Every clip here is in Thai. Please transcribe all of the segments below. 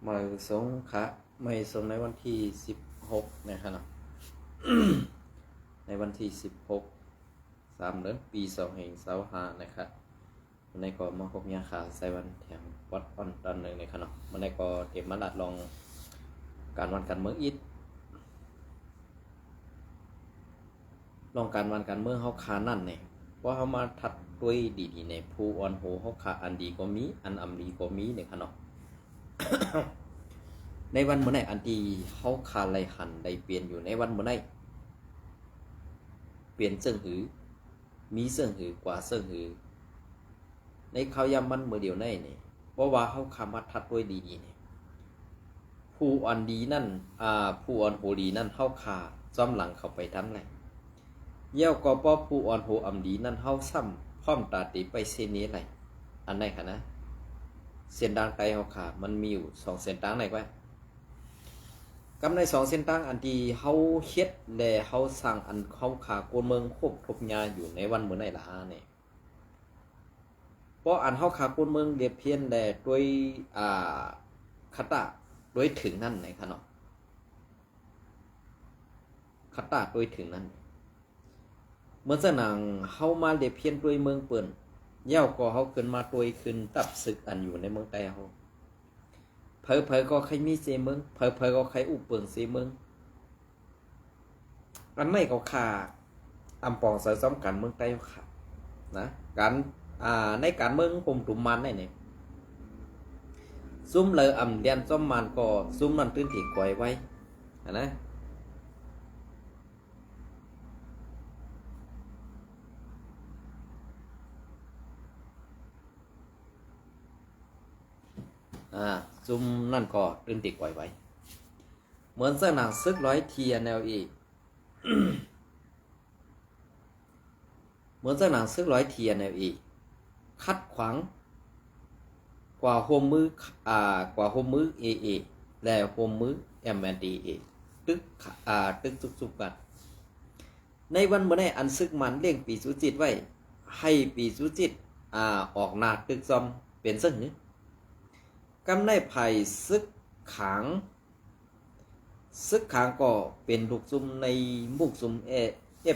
มาสงขะไม่สงในวันที่16นะครับเนาะ ในวันที่16 3 เดือนปี2525นะครับวันนี้ก็มาพบยาขาใส่วันแถมวัดอ่อนตอนหนึ่งนะครับเนาะวันนี้ก็เตรียมมาลัดลองการวันการเมืองอีกลองการวันการเมืองเขาขานั่นเนี่ยว่าเขามาทัดด้วยดีๆในผู้อ่อนโหเขาขาอันดีก็มีอันอำดีก็มีเนี่ยครับเนาะ ในวันเมื่อไหร่อันดีเขาขาไหลหันได้เปลี่ยนอยู่ในวันเมื่อไหร่เปลี่ยนเสื่องหือมีเสื่องหือกว่าเสื่องหือในเขายำมันเมื่อเดียวในนี่เพราะว่าเขาขามาทัดด้วยดีเนี่ยผู้อ่อนดีนั่นผู้อ่อนโหดีนั่นเขาขาซ้อมหลังเข้าไปทำไรเยี่ยวก็ป้อผู้อ่อนโหอ่ำดีนั่นเขาซ้ำพร้อมตาตีไปเส้นนี้ไรอันไหนคะนะเส้นดังไกลเขาขามันมีอยู่2 เส้นดังไหนไว้กำใน2 เส้นทางอันที่เขาเฮ็ดและเขาสร้างอันเขาขาโกนเมืองควบทบญาอยู่ในวันเมื่อไหร่ล่ะเนี่ยเพราะอันเขาขาโกนเมืองเรียบเพี้ยนแต่ด้วยคตะด้วยถึงนั่นไหนคะเนาะคตะด้วยถึงนั่นเมื่อสนางเขามาเรียบเพี้ยนด้วยเมืองเปิ่นเย่าก็เขาขึ้นมาด้วยขึ้นตับศึกอันอยู่ในเมืองใต้เขาเพอก็ใครมีเสมึงเพอก็ใครอุปเปิงเสมึงอันไม่ก็ขาอำปองใส่ซ้อมกันเมืองใต้ค่ะนะการในการเมืองผมตุ่มมันเนี่ยซุ้มเลยอำเลียนซ้อมมันก็ซุ้มนั่นตื้นถี่ก่อยไว้นะซุ้มนั่นก็ตื้นถี่ก่อยไว้เหมือนเสื้อหนังซึกร้อยเทียแนวอีก เหมือนเสื้อหนังซึกร้อยเทียแนวอีกคัดขวางกว่าโฮมมือกว่าโฮมมือเอและโฮมมือMNDAตึกสุกกันในวันเมื่อไหร่อันซึกมันเลี้ยงปีสุจิตไว้ให้ปีสุจิตออกหน้าตึกซอมเป็นซึ่งกำในไผ่ซึกขังก็เป็นลูกซุ่มในมุกซุ่ม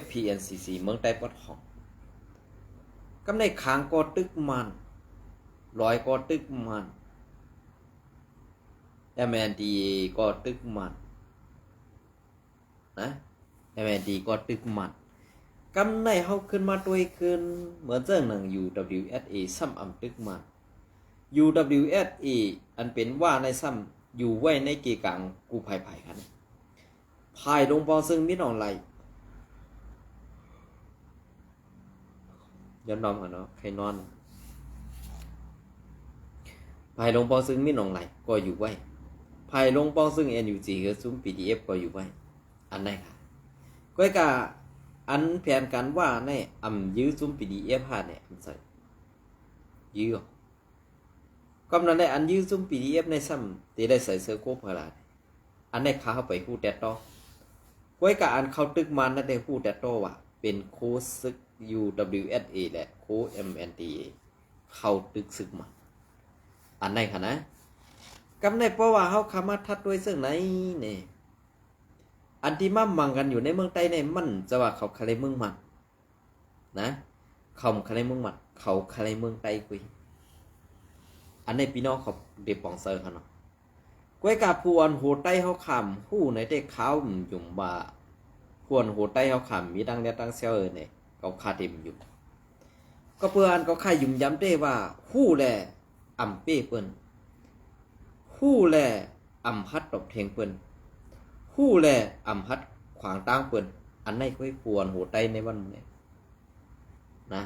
FPNCC เมืองใต้ปอดหองกำในขังก็ตึกมันลอยก็ตึกมันMNDA ก็ตึกมันนะ MND ก็ตึกมันกำในเฮาขึ้นมาด้วยขึ้นเหมือนเจ้าหนัง UWSA ซ้ำอำตึกมัน UWSA อันเป็นว่าในซ้ำอยู่ไว้ในเกกังกูภายกันภายลงปอซึ่งมิดออนไลน์ย้อนนอนกันเนาะใครนอนภายลงปอซึ่งมิดออนไลน์ก็อยู่ไว้ภายลงปอซึ่ง NUG คือซุ้ม PDF ก็อยู่ไว้อันไหนค่ะก็กะอันแผนกันว่าในยื้อซุ้ม PDF หาเนี่ยอันใส่ยื้อกำนั้นได้อันยื้อซุ้ม PDF ในซ้ำที่ได้ใส่เสื้อโค้พลาอันได้เข้าไปฮู้แต่ต่อก้อยกะอันเข้าตึกมันนั่นได้ฮู้แต่ต่อว่าเป็นโค้ซึก UWSA และโค้ MNDA เข้าตึกซึกมาอันไหนค่ะนะกำในเพราะว่าเขาขามาทัดด้วยซึ่งไหนเนี่ยอันที่มั่มมังกันอยู่ในเมืองใต้เนี่ยมันจะว่าเขาคาเลเมืองมันนะเขาคาเลเมืองมันเขาคาเลเมืองใต้กุยอันในพี่น้องเขาเด็บปองเซอร์เขาเนาะก้อยกาพวนโหใต้เขาขำผู้ในเด็กเขาหยุ่มบ่าพวนโหใต้เขาขำมีดังเนี้ยตั้งเซลล์เนี่ยเขาคาเต็มอยู่ก็เพื่อนก็ใครยุ่มย้ำได้ว่าผู้แลอ่ำเป้เปิ้นผู้แลอ่ำพัดตบเทงเปิ้นผู้แลอ่ำพัดขวางตั้งเปิ้นอันในก้อยพวนโหใต้ในวันนี้นะ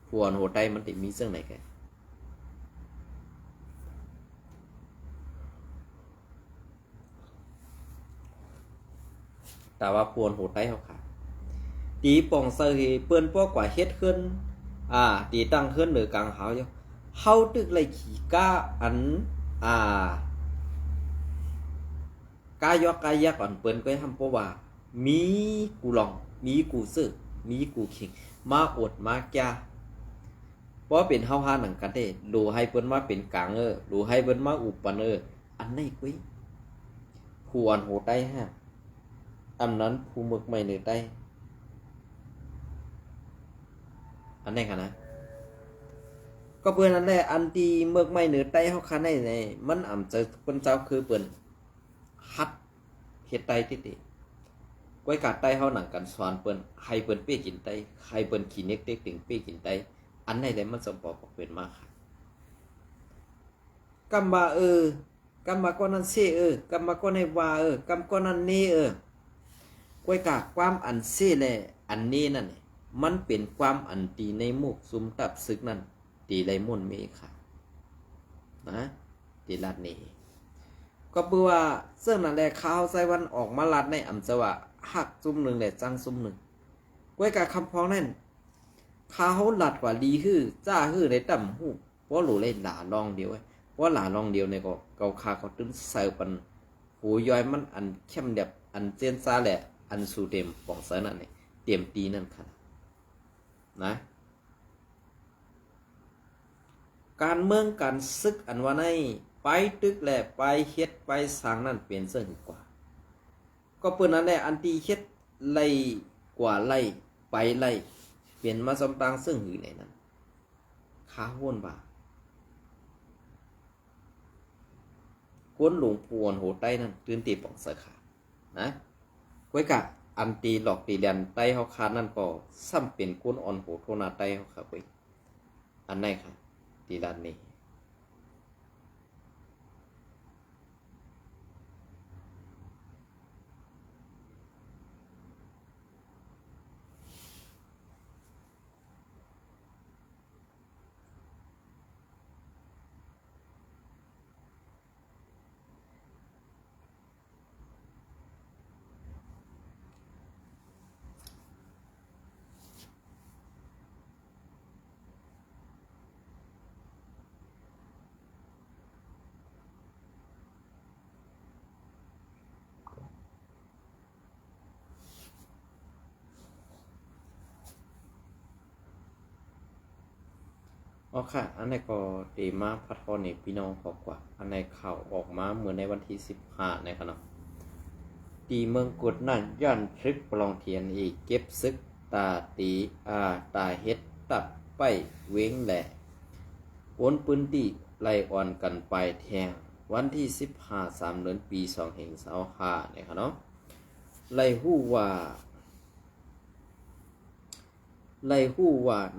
พวนโหใต้มันติมีเรื่องไหนแกแต่ว่าพวนโหดได้เขาค่ะตีปองเซอร์เปื้อนพวกกว่าเฮ็ดขึ้นตีตั้งขึ้นหรือกลางเขาอยู่เฮาตึกเลยขี่ก้าอันกายอกกายักอ่อนเปิ้นก็ทำเพราะว่ามีกูลองมีกูซื้อมีกูขิงมาอดมาแก เพราะเป็นเฮาหาหนังกันเด้ดูให้เปิ้นมาเป็นกลางดูให้เปิ้นมาอุปปันอันนี้กุ้ยผู้อันโหใต้ฮะอันนั้นผู้มึกไม่เหนือใต้อันนี้ค่ะนะก็เปิ้นนั่นแหละอันที่มึกไม่เหนือใต้เฮาคันได้ในมันอ่ำจะเปิ้นเจ้าคือเปิ้นฮัดเฮ็ดใต้ติก้อยกาดใต้เฮาหนังกันสอนเปิ้นให้เปิ้นเป้กินใต้ให้เปิ้นขี้เน็กเต็กถึงเป้กินใต้อันไหนเลยมันสมปอกเป็นมากค่ะกำมากำมาก็นั่นเซกำมาก็ในวากำก็นั่นนี่ก้อยกาความอันเซแลอันนี้นั่นมันเป็นความอันตีในมุกซุมตับซึกนั่นตีไรม่นเมค่ะนะตีลาดนี้ก็เพื่อว่าเสื้อนั่นแหละข้าวไส้วันออกมาลัดในอำจะว่าหักซุ่มหนึ่งแหละจังซุ่มหนึ่งก้อยกาคำพ้องนั่นข้าวหลัดกว่าลีฮื้อจ้าฮื้อได้ต่ำหูเพราะหลูเลยหลาลองเดียวเพราะหลาลองเดียวเนี่ยก็เกาคาเขาตึ้งใส่ปันหูย้อยมันอันเข้มเด็บอันเจนซาแหละอันสูเต็มป่องเสนั่นเนี่ยเตรียมตีนั่นค่ะนะการเมืองการซึกอันว่าในไปตึกแหละไปเฮ็ดไปสร้างนั่นเปลี่ยนเสื้อกว่าก็เปิ้นนั่นแหละอันตีเฮ็ดไล่กว่าไล่ไปไล่เปลี่ยนมาสมตังซึ่งหือในนั้นข้าห้วนบ่าก้นหลวงพวนโหใต้นั่นตื่นตีป่องเสือขานะก้อยกะอันตีหลอกตีเลียนใต้เฮาคานั่นก็ซ้ำเป็นก้นอ่อนโหโทนาใต้เฮาค่ะก้อยอันไหนค่ะตีด้านนี้อ๋อค่ะอันไหนก็ตีมาพัดพอนี่พี่น้องขอกว่าอันไหนข่าวออกมาเหมือนในวันที่15นะครับเนาะตีเมืองกดนั่นย้อนทริกปลองเทียนอีกเก็บซึกตาตีตาเฮ็ดตับไปเว้งแหละโอนปืนตีไล่อ่อนกันไปแทงวันที่15 3 เดือนปี2525เนี่ยครับเนาะไล่ฮู้ว่า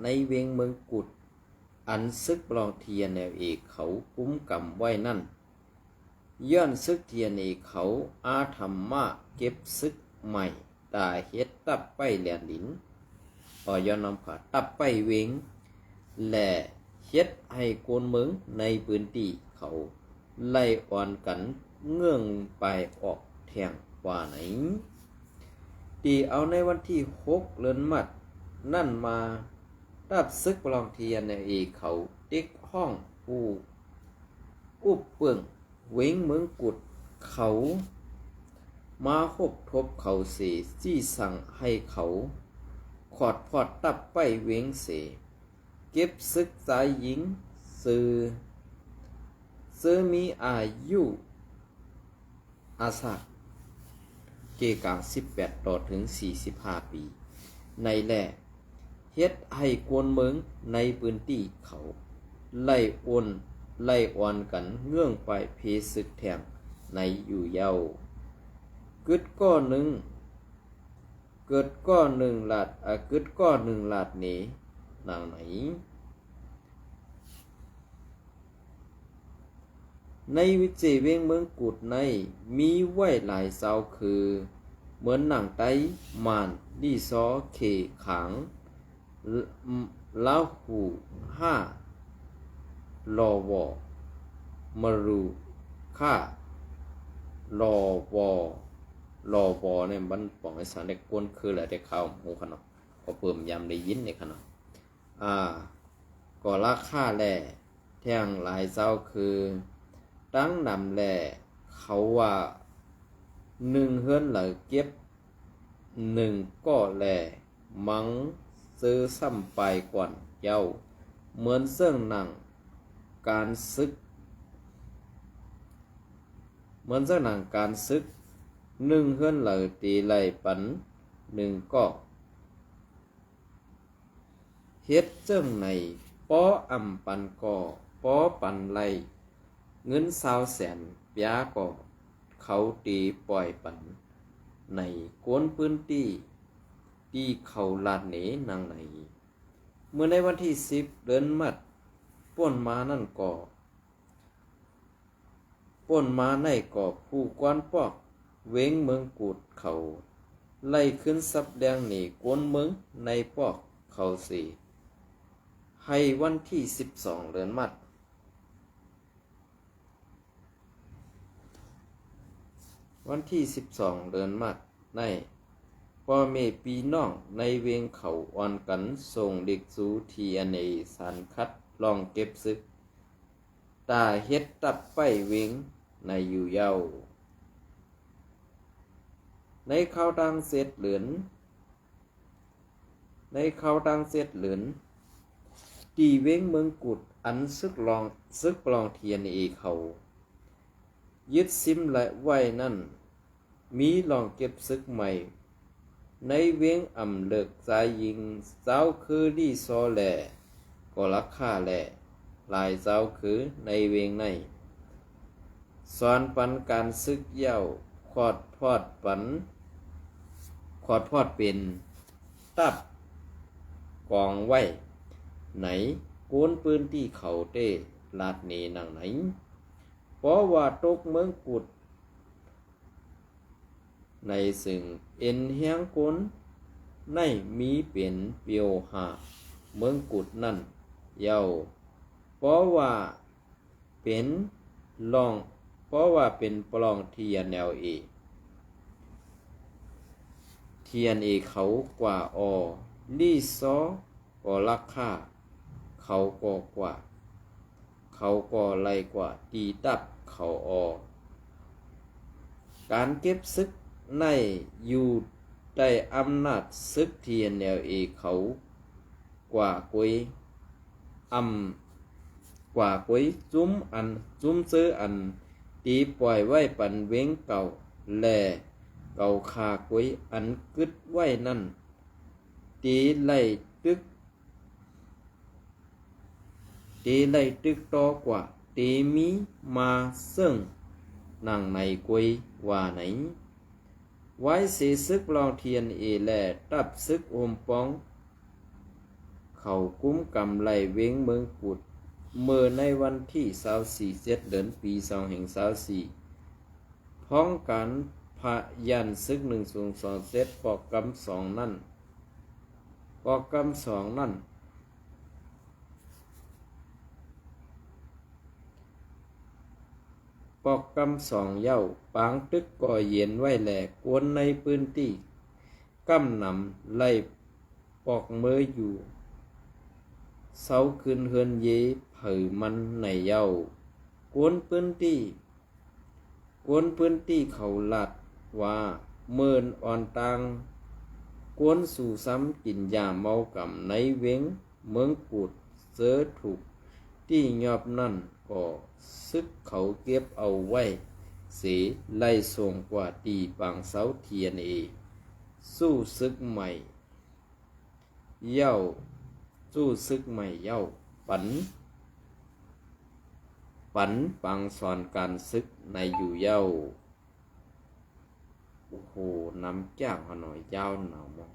ในเวงเมืองกุดอันซึกปลองเทียนแนวเอกเขาคุ้มกำไว้นั่นย้อนซึกเทียนเอกเขาอาธรรมะเก็บซึกใหม่ตาเฮ็ดตับไปแหลนหลินย้อนนำขาตับไปเวงแหล่เฮ็ดให้โกนเมืองในพื้นที่เขาไล่อ่อนกันเงื่องไปออกแทงว่าไหนตีเอาในวันที่6 เดือนมัดนั่นมารับซึกปลองเทียนในเขาติ๊กห้องผู้อุบเปื่องเว้งเมืองกุดเขามาหบทบเขาเสจี้สั่งให้เขาขอดพอดตับไปเว้งเสเก็บซึกสายหญิงซื้อมีอายุอาสาเกกลาง18 ต่อถึง45 ปีในแหล่เฮ็ดให้กวนเมืองในพื้นที่เขาไล่อ่อนกันเงื่องไปเพศึกแทงในอยู่เยาวเกิดก้อนหนึ่งลาดนี้นางไหนในวิจิเวงเมืองกุดในมีไว้หลายเสาคือเหมือนหนังไตมานดีซอเคขังลาหู5ลอวอมรูค่าลอวอเนี่ยมันปองไอ้สารเด็กกวนคือแหละเด็กเข้าหูขนาดก็เพิ่มยำได้ยินในขนาดก็ราคาแหล่แท่งหลายเจ้าคือตั้งนำแหล่เขาว่า1 เฮือนหลายเก็บ1 ก็แหล่มังซื้อซ้ำไปก่อนเย้า เหมือนเสื่องหนังการซึกเหมือนเสื่องหนังการซึกหนึ่งเฮือนเหล่าตีไหลปันหนึ่งก็เฮ็ดเจ้งในป้ออำปันก่อป้อปันไหลเงิน20 แสนปยาก่อเขาตีปล่อยปันในกวนพื้นที่ที่เขาลาดเหนนางในเมื่อในวันที่10 เดือนมัดป่นมานั่นก่อป่นมาในก่อผู้กวนปอกเว้งเมืองกูดเขาไล่ขึ้นซับแดงหนีกวนเมืองในปอกเขาสีให้วันที่12 เดือนมัดวันที่12 เดือนมัดในพ่อแม่พี่น้องในเวียงเขาอ่อนกันส่งเด็กสู่ทีอันในสารคัดลองเก็บซึกตาเฮ็ดตับไปเวียงในอยู่เย้าในข้าวตังเศษเหลือนตีเว้งเมืองกุดอันซึกปลองเทียนเอเขายึดซิมและไว้นั่นมีลองเก็บซึกใหม่ในเวียงอ่ำเลิกสายยิงเจ้าคือดีซอแหล่ก็ราคาแหล่หลายเจ้าคือในเวียงในสอนปันการซึกเย้าขอดพอดเป็นตับกองไว้ไหนโกนปืนที่เขาเต้ลาดเนนังไหนเพราะว่าตกเมืองกุดในซึ่งเอ็นเฮียงโกนในมีเป็นเปียวหาเมืองกุดนั่นเย้าเพราะว่าเป็นปลองเทียนแนวเอเขากว่าลี่ซอก็ราคาเขาก็กว่าเขาก็ไล่กว่าตีตับเขาการเก็บซึกในอยู่ใต้อำนาจซึกเทียนแนวเอเขากว่ากุยจุ้มซื้ออันตีปล่อยไว้ปันเว้งเก่าแลเก่าคากุยอันกึดไว้นั่นตีไล่ตึกต่อกว่าตีมีมาซึ่งนางในกุยว่าไหนไว้สีซึกลองเทียนเอแลตับซึกอมปองเขากุ้มกำไล่เว้งเมืองกุดเมื่อในวันที่24 เดือนปี2024พ้องกันพะยันซึก102 ปอกกำ2นั่นปอกกำ2นั่นปอกกำ2เย้าปางตึกก่อเย็นไว้แหลกกวนในพื้นที่กำนำไล่ปอกเมื่ออยู่เสาคืนเฮือนเยเผยมันในเย้ากวนพื้นที่เขาลาดว่าเมินอ่อนตังกวนสู่ซ้ำกินยาเมากำในเว้งเมืองกูดเสือถูกที่ยอบนั่นก็ซึกเขาเก็บเอาไว้เสียไล่ส่งกว่าตีปางเสาเทียนเอสู้ซึกใหม่เย้าปันปังสอนการซึกในอยู่เย้าโอ้โหน้ำแก้วหน่อยยาวหนาวมอง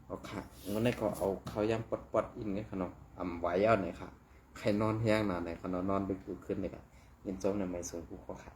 เอาค่ะงั้นในก็เอาเขายำปดอินไงขนมไว้เอาหน่อยค่ะใครนอนแห้งนานไหนขนมนอนดึกขึ้นเลยค่ะเงินจมในไม่สูงผู้ขอค่ะ